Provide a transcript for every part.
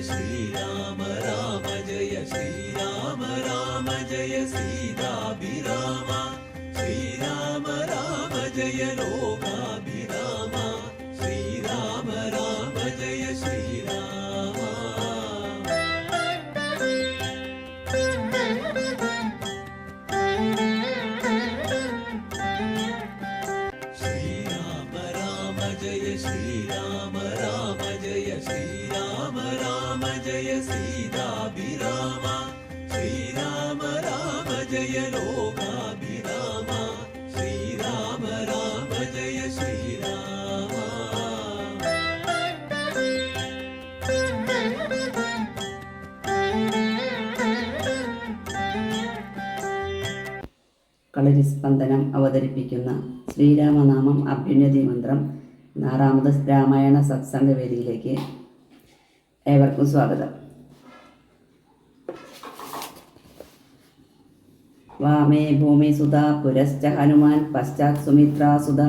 श्रीराम राम जय श्रीराम राम जय सीताभिराम श्रीराम राम जय लोकाभिराम श्रीराम राम जय श्रीराम श्रीराम राम जय श्रीराम राम जय श्रीराम राम जय सीताभिराम श्रीराम राम जय लोकाभिराम श्रीराम राम जय श्रीराम കളരിസ്പന്ദനം അവതരിപ്പിക്കുന്ന ശ്രീരാമനാമം അഭ്യുന്നതി മന്ത്രം 6ാമത് രാമായണ സത്സംഗവേദിയിലേക്ക് ഏവർക്കും സ്വാഗതം. വാമേ ഭൂമിസുത പുരശ്ച ഹനുമാൻ പശ്ചാത് സുമിത്രാസുത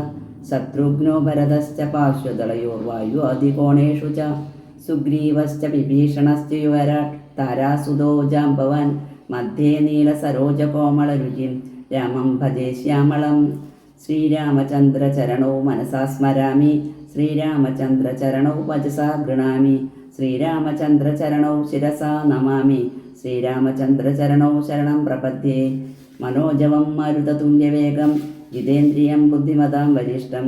ശത്രുഘ്നോ ഭരതശ്ച പാർശ്വദളയോർവായു അധികോണേഷു ച സുഗ്രീവശ്ച വിഭീഷണശ്ച യുവരാട് താരാസുതോ ജാംബവാൻ മധ്യേ നീലസരോജകോമളരുചിം രാമം ഭജേ ശ്യാമളം. ശ്രീരാമചന്ദ്രചരണോ മനസാ സ്മരാമി ശ്രീരാമചന്ദ്രചരണോ വചസാ ഗൃണാമി ശ്രീരാമചന്ദ്രചരണോ ശിരസാ നമാമി ശ്രീരാമചന്ദ്രചരണോ ശരണം പ്രപദ്യേ. മനോജവം മരുതതുല്യവേഗം ജിതേന്ദ്രിയം ബുദ്ധിമതാം വരിഷ്ഠം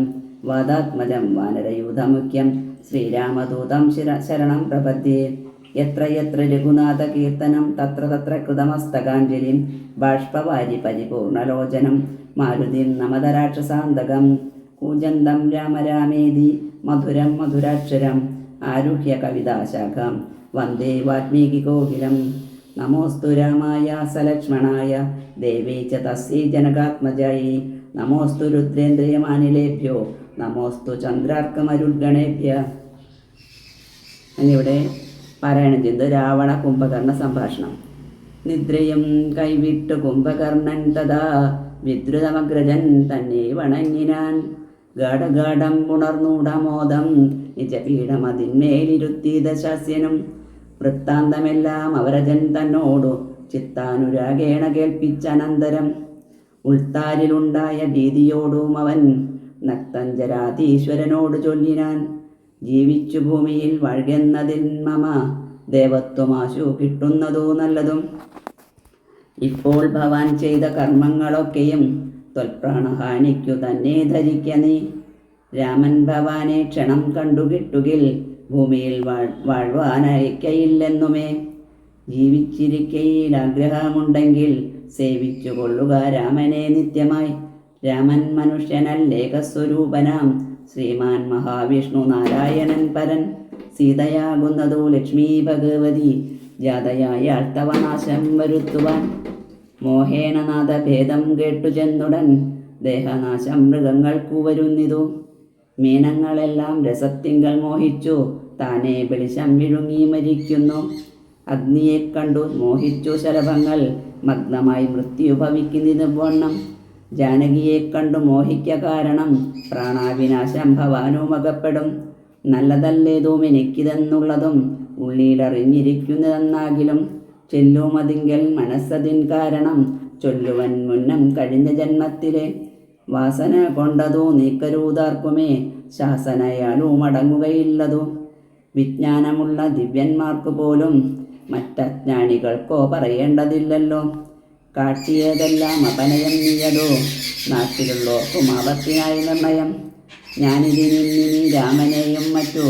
വാദാത്മജം വാനരയൂഥമുഖ്യം ശ്രീരാമദൂതം ശരണം പ്രപദ്യേ. യത്ര യത്ര രഘുനാഥകീർത്തനം തത്ര തത്ര കൃതമസ്തകാഞ്ജലിം ബാഷ്പവാരി പരിപൂർണലോചനം മാരുതിം നമതരാക്ഷസാന്തകം. കൂജന്തം രാമ രാമേതി മധുരം മധുരാക്ഷരം ആരുഹ്യ കവിതാശാഖാം വന്ദേ വാൽമീകികോകിലം. നമോസ്തു രാമായ സലക്ഷ്മണായ ദേവീ ച തസ്യൈ ജനകാത്മജായൈ നമോസ്തു രുദ്രേന്ദ്രിയമാനിലേഭ്യോ നമോസ്തു ചന്ദ്രാർക്കമരുദ്ഗണേഭ്യ. എന്നിവിടെ പാരായണം ചെയ്ത് രാവണ കുംഭകർണ സംഭാഷണം. നിദ്രയും കൈവിട്ടു കുംഭകർണൻ തഥാ വിദ്രുതമഗ്രജൻ തന്നെ വണങ്ങിനാൻ. ഗാഠഗാഠം പുണർന്നൂഢമോദം നിജപീഠമതിന്മേലിരുത്തി ദശാസ്യനും. വൃത്താന്തമെല്ലാം അവരജൻ തന്നോടു ചിത്താനുരാഗേണ കേൾപ്പിച്ചനന്തരം. ഉൾത്താരിലുണ്ടായ ഭീതിയോടും അവൻ നക്തഞ്ചരാധീശ്വരനോട് ചൊല്ലിനാൻ. ജീവിച്ചു ഭൂമിയിൽ വഴുകുന്നതിൽ മമ ദേവത്വമാശു കിട്ടുന്നതോ നല്ലതും. ഇപ്പോൾ ഭവാൻ ചെയ്ത കർമ്മങ്ങളൊക്കെയും ത്വൽപ്രാണഹാനിക്കു തന്നെ ധരിക്ക നീ. രാമൻ ഭവാനെ ക്ഷണം കണ്ടുകിട്ടുകിൽ ഭൂമിയിൽ വാഴ്വാനയക്കയില്ലെന്നുമേ. ജീവിച്ചിരിക്കയിൽ ആഗ്രഹമുണ്ടെങ്കിൽ സേവിച്ചു കൊള്ളുക രാമനെ നിത്യമായി. രാമൻ മനുഷ്യനല്ലേകസ്വരൂപനാം ശ്രീമാൻ മഹാവിഷ്ണു നാരായണൻ പരൻ. സീതയാകുന്നതോ ലക്ഷ്മീ ഭഗവതി ജാതയായ അർത്ഥവനാശം വരുത്തുവാൻ. മോഹേന നാദഭേദം കേട്ടു ചെന്നുടൻ ദേഹനാശം മൃഗങ്ങൾക്കു വരുന്നിതു. മീനങ്ങളെല്ലാം രസത്തിങ്കൽ മോഹിച്ചു താനെ വെളിച്ചം വിഴുങ്ങി മരിക്കുന്നു. അഗ്നിയെ കണ്ടു മോഹിച്ചു ശലഭങ്ങൾ മഗ്നമായി മൃത്യു ഭവിക്കുന്നതിന് വണ്ണം. ജാനകിയെ കണ്ടു മോഹിക്ക കാരണം പ്രാണാവിനാശം ഭവാനും അകപ്പെടും. നല്ലതല്ലേതും എനിക്കിതെന്നുള്ളതും ഉള്ളിലറിഞ്ഞിരിക്കുന്നതെന്നാകിലും ചെല്ലുമതിങ്കൽ മനസ്സതിൻ കാരണം ചൊല്ലുവൻ മുന്നം കഴിഞ്ഞ ജന്മത്തിലെ. വാസന കൊണ്ടതു നീക്കരുതാർക്കുമേ ശാസനയാലും അടങ്ങുകയില്ലതു. വിജ്ഞാനമുള്ള ദിവ്യന്മാർക്കു പോലും മറ്റജ്ഞാനികൾക്കോ പറയേണ്ടതില്ലല്ലോ. കാട്ടിയതെല്ലാം അപനയം നീയതോ നാട്ടിലുള്ളവർക്കും ആപത്തിനായി നിർണയം. ഞാനിതിനിന്നിനി രാമനെയും മറ്റു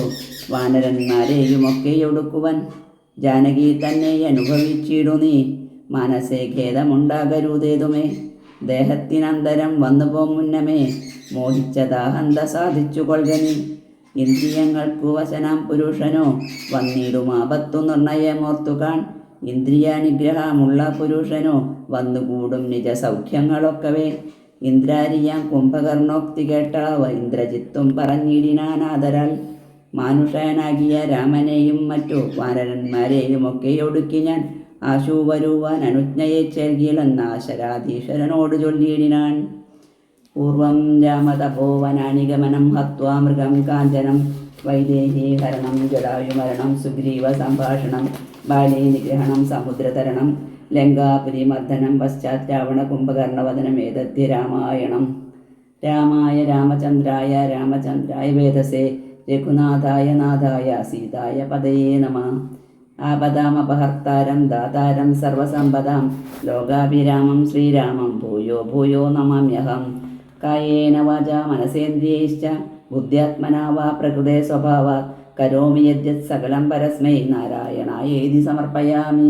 വാനരന്മാരെയുമൊക്കെ ഒടുക്കുവൻ. ജാനകി തന്നെ അനുഭവിച്ചിടു നീ മനസ്സേ ഖേദമുണ്ടാകരുതേതുമേ. ദേഹത്തിനന്തരം വന്നുപോ മുന്നമേ മോഹിച്ചതാഹന്ത സാധിച്ചു കൊൾകനി. ഇന്ദ്രിയങ്ങൾക്കു വശനാം പുരുഷനോ വന്നിടുമാപത്തു നിർണയമോർത്തുകാൺ. ഇന്ദ്രിയാനുഗ്രഹമുള്ള പുരുഷനോ വന്നുകൂടും നിജ സൗഖ്യങ്ങളൊക്കവേ. ഇന്ദ്രാരിയാം കുംഭകർണോക്തി കേട്ടളവ ഇന്ദ്രജിത്തും പറഞ്ഞിടിനാനാദരാൽ. മാനുഷനാകിയ രാമനെയും മറ്റു വാനരന്മാരെയുമൊക്കെ ഒടുക്കി ഞാൻ ആശു വരുവാൻ അനുജ്ഞയെ ചേർകിലെന്ന ശരാധീശ്വരനോട് ചൊല്ലിയിടിനാൻ. പൂർവം രാമതപോവനാനിഗമനം ഹത്വാ മൃഗം കാഞ്ചനം വൈദേഹി ഹരണം ജടായുമരണം സുഗ്രീവ സംഭാഷണം ബാലേ നിഗ്രഹണം സമുദ്രതരണം ലങ്കാപുരി മർദ്ദനം പശ്ചാത് രാവണ കുംഭകർണവദനം ഏതദ്യ രാമായണം. രാമായ രാമചന്ദ്രായ വേദസേ രഘുനാഥായ നാഥായ സീതായ പദയേ നമഃ. ആപദാമപഹർത്താരം ദാതാരം സർവസമ്പദാം ലോകാഭിരാമം ശ്രീരാമം ഭൂയോ ഭൂയോ നമാമ്യഹം. കായേന വാചാ മനസേന്ദ്രിയൈശ്ച ബുദ്ധ്യാത്മനാ വാ പ്രകൃതേ സ്വഭാവാത് കരോമി യദ്യത് സകലം പരസ്മൈ നാരായണായേതി സമർപ്പയാമി.